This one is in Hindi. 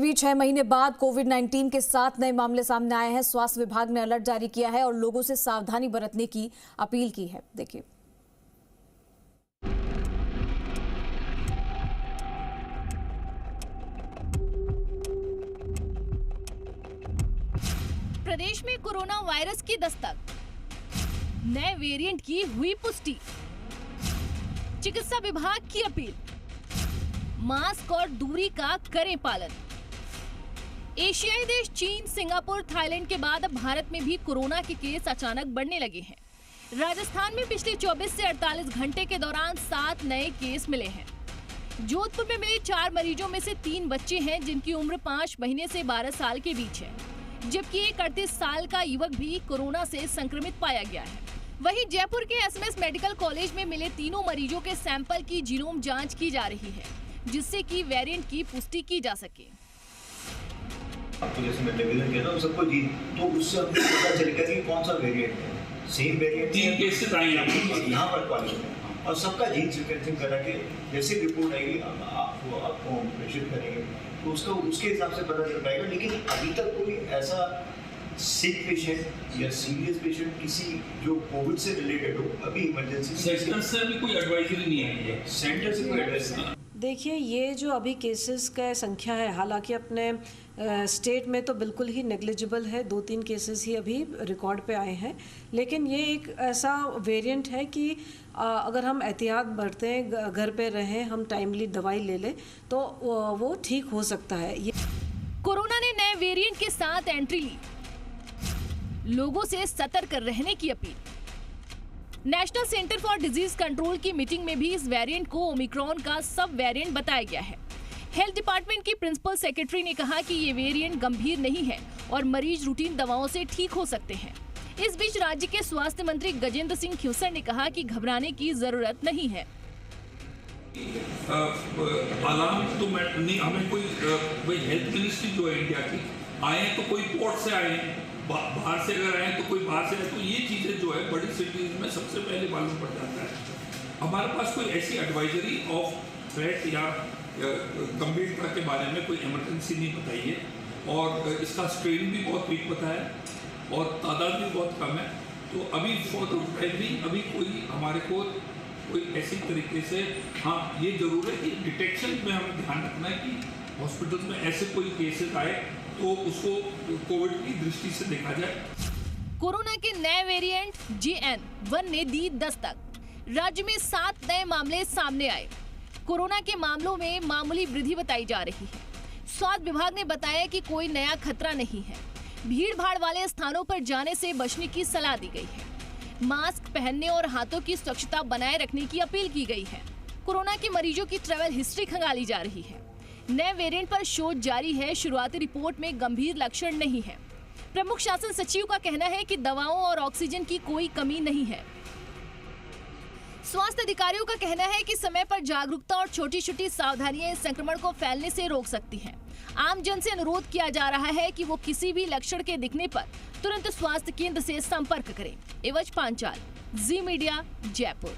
भी 6 महीने बाद कोविड-19 के 7 नए मामले सामने आए हैं। स्वास्थ्य विभाग ने अलर्ट जारी किया है और लोगों से सावधानी बरतने की अपील की है। देखिए। प्रदेश में कोरोना वायरस की दस्तक, नए वेरिएंट की हुई पुष्टि, चिकित्सा विभाग की अपील, मास्क और दूरी का करें पालन। एशियाई देश चीन, सिंगापुर, थाईलैंड के बाद अब भारत में भी कोरोना के केस अचानक बढ़ने लगे हैं। राजस्थान में पिछले 24 से 48 घंटे के दौरान 7 नए केस मिले हैं। जोधपुर में मिले 4 मरीजों में से 3 बच्चे हैं जिनकी उम्र 5 महीने से 12 साल के बीच है, जबकि एक 38 साल का युवक भी कोरोना से संक्रमित पाया गया है। वहीं जयपुर के एसएमएस मेडिकल कॉलेज में मिले तीनों मरीजों के सैंपल की जीनोम जांच की जा रही है, जिससे कि वेरिएंट की पुष्टि की जा सके। आपको जैसे मैं निवेदन किया था सबको जी, तो उससे आपको पता चलेगा कि कौन सा वेरिएंट है। सेम वेरिएंट 3 केसेस आए यहाँ पर कॉलेज में, और सबका जीन सीक्वेंसिंग करा के जैसे रिपोर्ट आएगी आपको प्रेषित करेंगे, तो उसके हिसाब से पता चल पाएगा। लेकिन अभी तक कोई ऐसा सिक पेशेंट या सीरियस पेशेंट किसी जो कोविड से रिलेटेड हो अभी इमरजेंसी सेंटर से भी कोई एडवाइजरी नहीं आई है। सेंटर से कोई एडवाइस नहीं। देखिए, ये जो अभी केसेस का संख्या है, हालांकि अपने स्टेट में तो बिल्कुल ही नेग्लिजिबल है, 2-3 केसेस ही अभी रिकॉर्ड पे आए हैं। लेकिन ये एक ऐसा वेरिएंट है कि अगर हम एहतियात बरतें, घर पे रहें, हम टाइमली दवाई ले लें तो वो ठीक हो सकता है। ये कोरोना ने नए वेरिएंट के साथ एंट्री ली, लोगों से सतर्क रहने की appeal. National centre for disease control की मीटिंग में भी इस वेरिएंट को ओमिक्रॉन का सब वेरिएंट बताया गया है। हेल्थ डिपार्टमेंट की प्रिंसिपल सेक्रेटरी ने कहा कि ये वेरिएंट गंभीर नहीं है और मरीज रूटीन दवाओं से ठीक हो सकते हैं। इस बीच राज्य के स्वास्थ्य मंत्री गजेंद्र सिंह खिवसर ने कहा कि घबराने की जरूरत नहीं है। अलार्म तो नहीं, हमें कोई हेल्थ मिनिस्ट्री जो है इंडिया की आए तो कोई पोर्ट से आए, बाहर से अगर आए तो कोई बाहर से आए, तो ये चीज़ें जो है बड़ी सिटीज में सबसे पहले मालूम पड़ जाता है। हमारे पास कोई ऐसी एडवाइजरी ऑफ थ्रेट या गंभीरता के बारे में कोई इमरजेंसी नहीं बताई है, और इसका स्ट्रेन भी बहुत वीक बताया है और तादाद भी बहुत कम है। तो अभी फॉर द टाइम भी अभी कोई हमारे को कोई ऐसी तरीके से, हाँ ये जरूर है कि डिटेक्शन में हमें ध्यान रखना है कि हॉस्पिटल्स में ऐसे कोई केसेस आए तो उसको कोविड की दृष्टि से देखा जाए। कोरोना के नए वेरिएंट JN.1 ने दी दस्तक, राज्य में 7 नए मामले सामने आए। कोरोना के मामलों में मामूली वृद्धि बताई जा रही है। स्वास्थ्य विभाग ने बताया कि कोई नया खतरा नहीं है। भीड़ भाड़ वाले स्थानों पर जाने से बचने की सलाह दी गई है। मास्क पहनने और हाथों की स्वच्छता बनाए रखने की अपील की गई है। कोरोना के मरीजों की ट्रैवल हिस्ट्री खंगाली जा रही है। नए वेरिएंट पर शोध जारी है। शुरुआती रिपोर्ट में गंभीर लक्षण नहीं है। प्रमुख शासन सचिव का कहना है कि दवाओं और ऑक्सीजन की कोई कमी नहीं है। स्वास्थ्य अधिकारियों का कहना है कि समय पर जागरूकता और छोटी छोटी सावधानियां इस संक्रमण को फैलने से रोक सकती हैं। आम जन से अनुरोध किया जा रहा है कि वो किसी भी लक्षण के दिखने पर तुरंत स्वास्थ्य केंद्र से संपर्क करें। एवज पांचाल, जी मीडिया, जयपुर।